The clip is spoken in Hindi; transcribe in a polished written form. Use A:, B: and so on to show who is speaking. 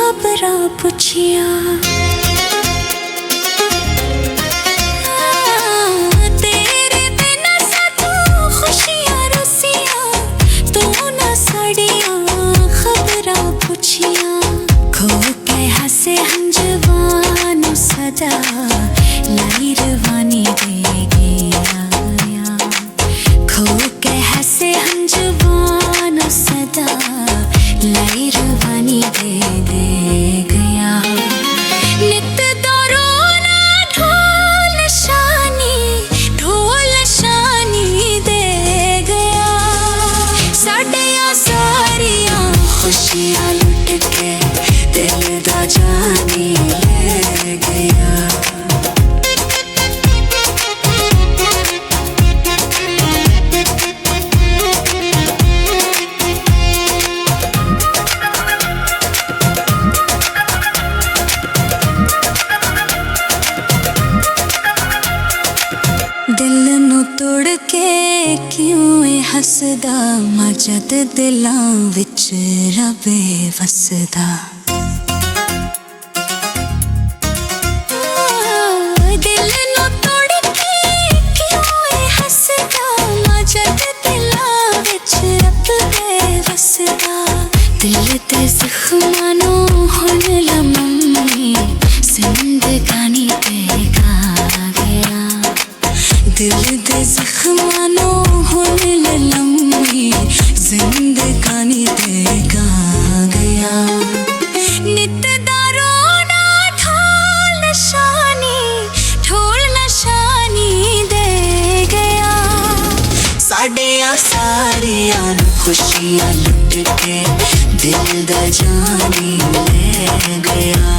A: खबरां पुछिया तेरे बिना साथों खुशियां रसिया तू ना साड़िया खबरां पुछिया खो के हंसे हम जवान सदा लाई रवानी दे गया खो के हंसे हम जवान सदा लाई रवानी दे गया नित दौराना ढोल शानी दे गया साडियां सारियां खुशियां लुट के दिल दा जानी ले गया दिल नू तोड़ के क्यों हसदा मजद दिलां विच रबे वसदा दिल नू तोड़ के क्यों हसदा मजद दिलां विच रबे वसदा दिल ते जख्मां नू हुण लम्मी जिंदगानी ते गा गया दिल दे जख्मां नू हुण लम्मी जिंदगानी ते गा गया नित दा रोना ढोल नशानी दे गया साडियां सारियां खुशियां लुट के दिल दा जानी ले गया